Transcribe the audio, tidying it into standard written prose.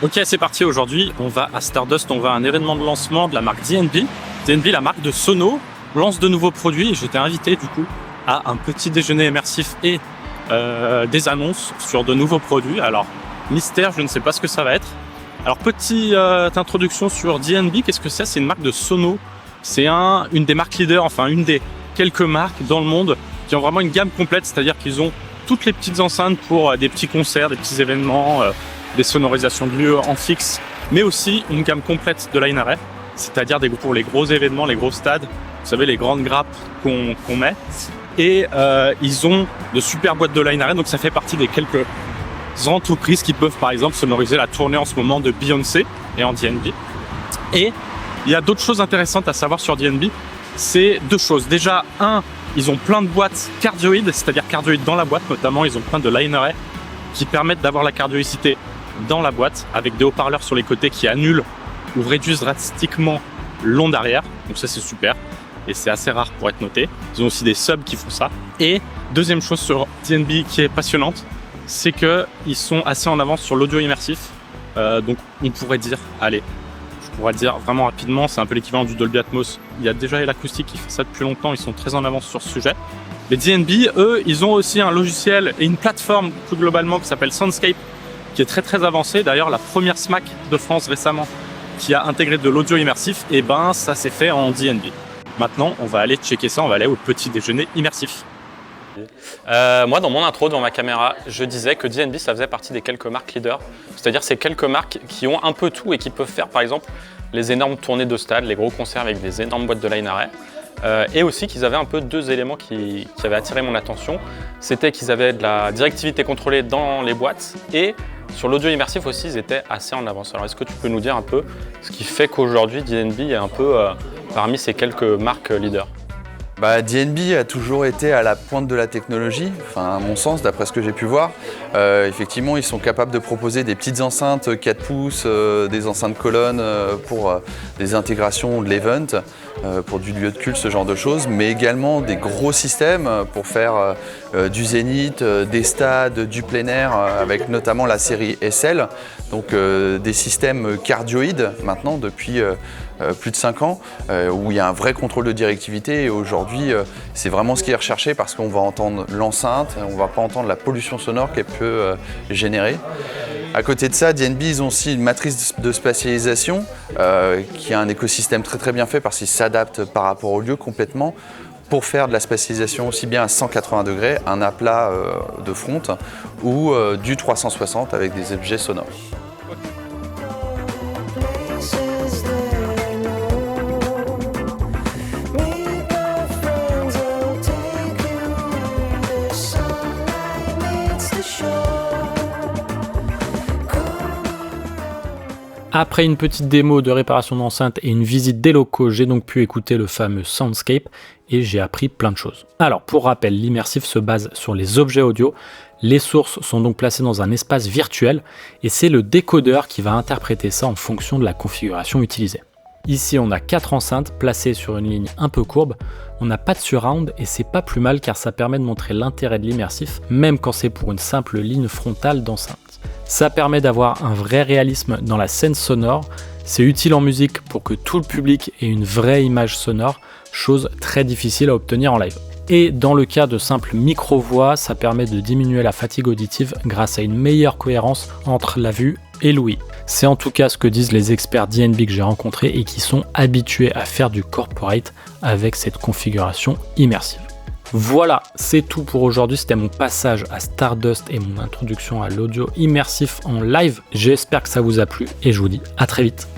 Ok, c'est parti. Aujourd'hui, on va à Stardust, on va à un événement de lancement de la marque DNB. DNB, la marque de Sono, lance de nouveaux produits et j'étais invité du coup à un petit déjeuner immersif et des annonces sur de nouveaux produits. Alors, mystère, je ne sais pas ce que ça va être. Alors, petite introduction sur DNB, qu'est-ce que c'est ? C'est une marque de Sono. C'est une des marques leaders, enfin une des quelques marques dans le monde qui ont vraiment une gamme complète, c'est-à-dire qu'ils ont toutes les petites enceintes pour des petits concerts, des petits événements, des sonorisations de lieux en fixe, mais aussi une gamme complète de line array, c'est-à-dire pour les gros événements, les gros stades, vous savez, les grandes grappes qu'on met. Et ils ont de super boîtes de line array, donc ça fait partie des quelques entreprises qui peuvent par exemple sonoriser la tournée en ce moment de Beyoncé et en DNB. Et il y a d'autres choses intéressantes à savoir sur DNB, c'est deux choses. Déjà, ils ont plein de boîtes cardioïdes, c'est-à-dire cardioïdes dans la boîte, notamment ils ont plein de line array qui permettent d'avoir la cardioïcité dans la boîte avec des haut-parleurs sur les côtés qui annulent ou réduisent drastiquement l'onde arrière. Donc ça c'est super et c'est assez rare pour être noté. Ils ont aussi des subs qui font ça. Et deuxième chose sur DNB qui est passionnante, c'est qu'ils sont assez en avance sur l'audio immersif. Donc on pourrait dire, vraiment rapidement, c'est un peu l'équivalent du Dolby Atmos. Il y a déjà l'acoustique qui fait ça depuis longtemps, ils sont très en avance sur ce sujet. Les DNB, eux, ils ont aussi un logiciel et une plateforme plus globalement qui s'appelle Soundscape, qui est très très avancée. D'ailleurs, la première SMAC de France récemment qui a intégré de l'audio immersif, et ça s'est fait en DNB. Maintenant, on va aller checker ça, on va aller au petit déjeuner immersif. Moi, dans mon intro, dans ma caméra, je disais que DNB, ça faisait partie des quelques marques leaders. C'est-à-dire ces quelques marques qui ont un peu tout et qui peuvent faire, par exemple, les énormes tournées de stade, les gros concerts avec des énormes boîtes de line array. Et aussi qu'ils avaient un peu deux éléments qui avaient attiré mon attention. C'était qu'ils avaient de la directivité contrôlée dans les boîtes et sur l'audio immersif aussi, ils étaient assez en avance. Alors, est-ce que tu peux nous dire un peu ce qui fait qu'aujourd'hui, DNB est un peu parmi ces quelques marques leaders ? DNB a toujours été à la pointe de la technologie, à mon sens, d'après ce que j'ai pu voir. Effectivement, ils sont capables de proposer des petites enceintes 4 pouces, des enceintes colonnes pour des intégrations de l'event, pour du lieu de culte, ce genre de choses, mais également des gros systèmes pour faire du zénith, des stades, du plein air, avec notamment la série SL, donc des systèmes cardioïdes maintenant depuis plus de 5 ans, où il y a un vrai contrôle de directivité et aujourd'hui c'est vraiment ce qui est recherché parce qu'on va entendre l'enceinte, on ne va pas entendre la pollution sonore qu'elle peut générer. À côté de ça, DNB, ils ont aussi une matrice de spatialisation qui a un écosystème très très bien fait parce qu'ils s'adaptent par rapport au lieu complètement pour faire de la spatialisation aussi bien à 180 degrés, un aplat de front ou du 360 avec des objets sonores. Après une petite démo de réparation d'enceinte et une visite des locaux, j'ai donc pu écouter le fameux Soundscape et j'ai appris plein de choses. Alors pour rappel, l'immersif se base sur les objets audio. Les sources sont donc placées dans un espace virtuel et c'est le décodeur qui va interpréter ça en fonction de la configuration utilisée. Ici on a 4 enceintes placées sur une ligne un peu courbe. On n'a pas de surround et c'est pas plus mal car ça permet de montrer l'intérêt de l'immersif même quand c'est pour une simple ligne frontale d'enceinte. Ça permet d'avoir un vrai réalisme dans la scène sonore, c'est utile en musique pour que tout le public ait une vraie image sonore, chose très difficile à obtenir en live. Et dans le cas de simples micro-voix, ça permet de diminuer la fatigue auditive grâce à une meilleure cohérence entre la vue et l'ouïe. C'est en tout cas ce que disent les experts DNB que j'ai rencontrés et qui sont habitués à faire du corporate avec cette configuration immersive. Voilà, c'est tout pour aujourd'hui. C'était mon passage à Stardust et mon introduction à l'audio immersif en live. J'espère que ça vous a plu et je vous dis à très vite.